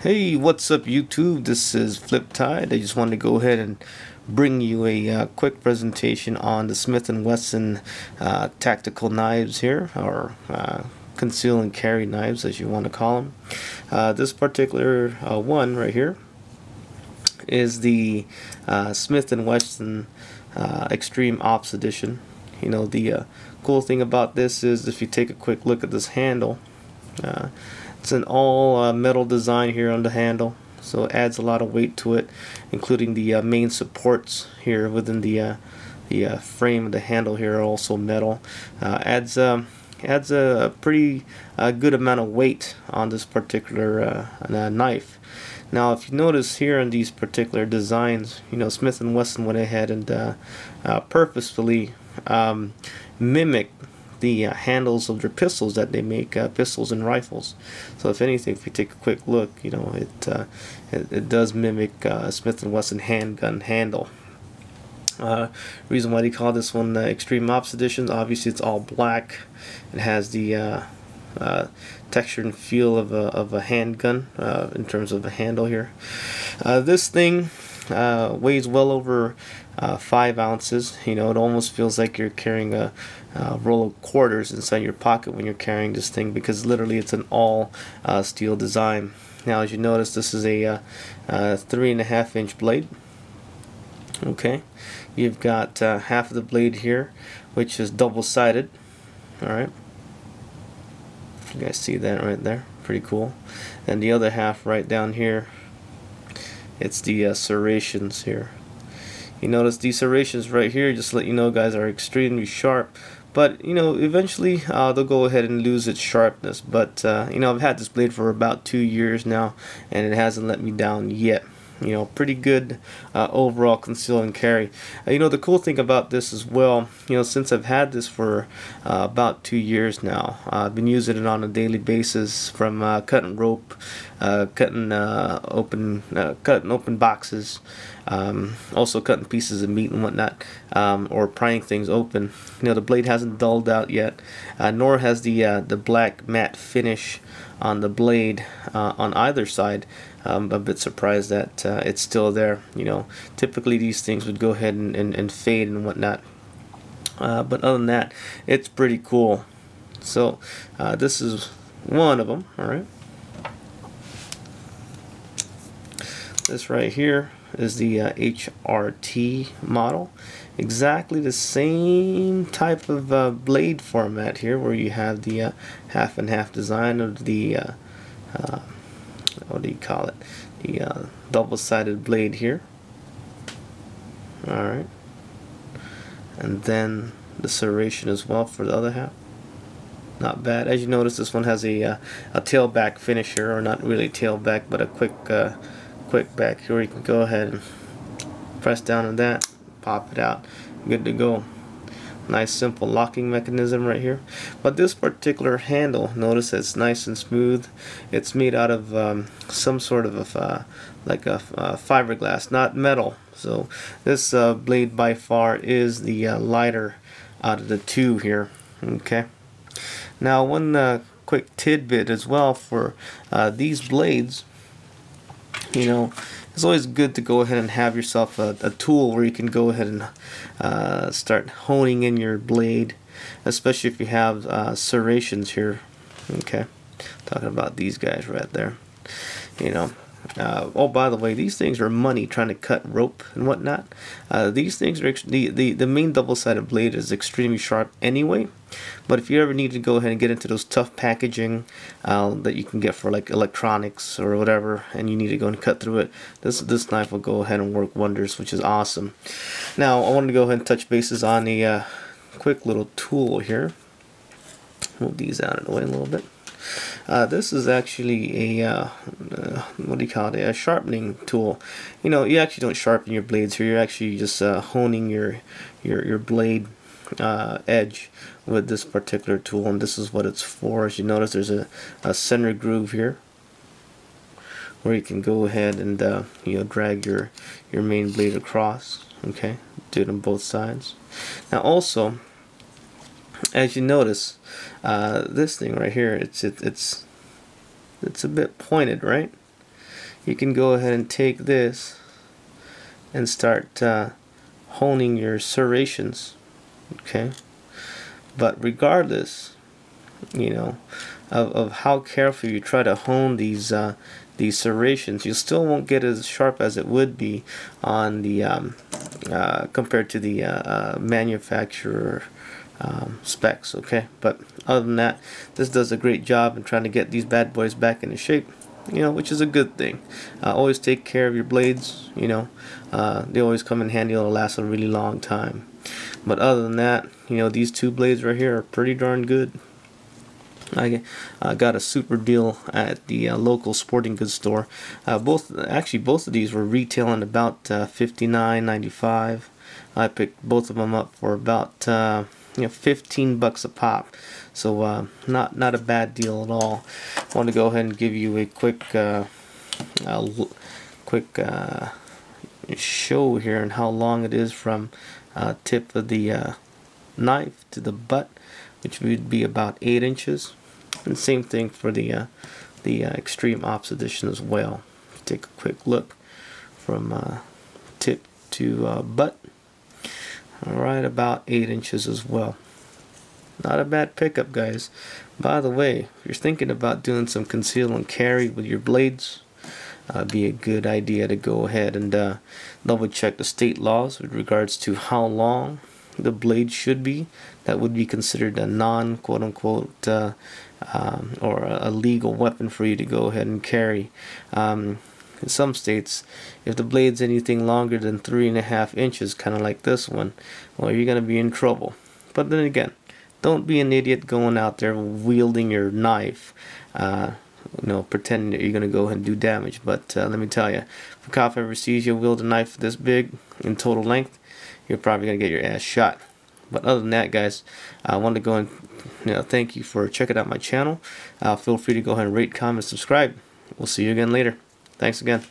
Hey, what's up YouTube? This is Fliptide. I just wanted to go ahead and bring you a quick presentation on the Smith & Wesson tactical knives here, or conceal and carry knives as you want to call them. This particular one right here is the Smith & Wesson Extreme Ops Edition. You know, the cool thing about this is if you take a quick look at this handle, it's an all metal design here on the handle, so it adds a lot of weight to it, including the main supports here within the frame of the handle here are also metal. Adds a pretty good amount of weight on this particular knife. Now, if you notice here in these particular designs, you know, Smith & Wesson went ahead and purposefully mimicked the handles of their pistols that they make, pistols and rifles. So if anything, if you take a quick look, you know, it does mimic Smith & Wesson handgun handle. Reason why they call this one Extreme Ops Edition, obviously it's all black. It has the texture and feel of a handgun in terms of a handle here. This thing weighs well over 5 ounces. You know, it almost feels like you're carrying a roll of quarters inside your pocket when you're carrying this thing, because literally it's an all steel design. Now, as you notice, this is a 3.5-inch blade. Okay, you've got half of the blade here, which is double-sided. All right, you guys see that right there? Pretty cool. And the other half right down here, it's the serrations here. You notice these serrations right here, just to let you know, guys, are extremely sharp. But you know, eventually they'll go ahead and lose its sharpness. But you know, I've had this blade for about 2 years now, and it hasn't let me down yet. You know, pretty good overall conceal and carry. You know, the cool thing about this as well, you know, since I've had this for about 2 years now, I've been using it on a daily basis, from cutting rope, cutting open boxes, also cutting pieces of meat and whatnot, or prying things open. You know, the blade hasn't dulled out yet, nor has the black matte finish on the blade on either side. I'm a bit surprised that it's still there. You know, typically these things would go ahead and fade and whatnot. But other than that, it's pretty cool. So this is one of them. All right. This right here is the HRT model. Exactly the same type of blade format here, where you have the half and half design of the what do you call it? The double-sided blade here. Alright. And then the serration as well for the other half. Not bad. As you notice, this one has a tailback finisher, or not really tailback, but a quick back here, where you can go ahead and press down on that, pop it out, good to go. Nice simple locking mechanism right here. But this particular handle, notice it's nice and smooth. It's made out of some sort of like a fiberglass, not metal. So this blade by far is the lighter out of the two here. Okay. Now, one quick tidbit as well for these blades. You know, it's always good to go ahead and have yourself a tool where you can go ahead and start honing in your blade, especially if you have serrations here. Okay, talking about these guys right there. You know, oh, by the way, these things are money trying to cut rope and whatnot. These things are the main double-sided blade is extremely sharp anyway. But if you ever need to go ahead and get into those tough packaging that you can get for like electronics or whatever, and you need to go and cut through it, this knife will go ahead and work wonders, which is awesome. Now, I wanted to go ahead and touch bases on a quick little tool here. Move these out of the way a little bit. This is actually a what do you call it? A sharpening tool. You know, you actually don't sharpen your blades here. You're actually just honing your blade edge with this particular tool, and this is what it's for. As you notice, there's a center groove here where you can go ahead and you know, drag your main blade across. Okay, do it on both sides. Now, also, as you notice, this thing right here, it's a bit pointed, right? you can go ahead and take this and start honing your serrations. Okay, but regardless, you know, of how careful you try to hone these serrations, you still won't get as sharp as it would be on the compared to the manufacturer specs. Okay, but other than that, this does a great job in trying to get these bad boys back into shape, you know, which is a good thing. Always take care of your blades, you know. They always come in handy. It'll last a really long time. But other than that, you know, these two blades right here are pretty darn good. I got a super deal at the local sporting goods store. Both of these were retailing about $59.95. I picked both of them up for about you know, $15 a pop. So not a bad deal at all. I want to go ahead and give you a quick show here and how long it is from tip of the knife to the butt, which would be about 8 inches. And same thing for the extreme opposite edition as well. Take a quick look from tip to butt. Alright, about 8 inches as well. Not a bad pickup, guys. By the way, if you're thinking about doing some conceal and carry with your blades, be a good idea to go ahead and double check the state laws with regards to how long the blade should be. That would be considered a non quote-unquote or a legal weapon for you to go ahead and carry. In some states, if the blade's anything longer than 3.5 inches, kind of like this one, well, you're going to be in trouble. But then again, don't be an idiot going out there wielding your knife, you know, pretending that you're going to go ahead and do damage. But let me tell you, if a cop ever sees you wield a knife this big in total length, you're probably going to get your ass shot. But other than that, guys, I want to go and, you know, thank you for checking out my channel. Feel free to go ahead and rate, comment, subscribe. We'll see you again later. Thanks again.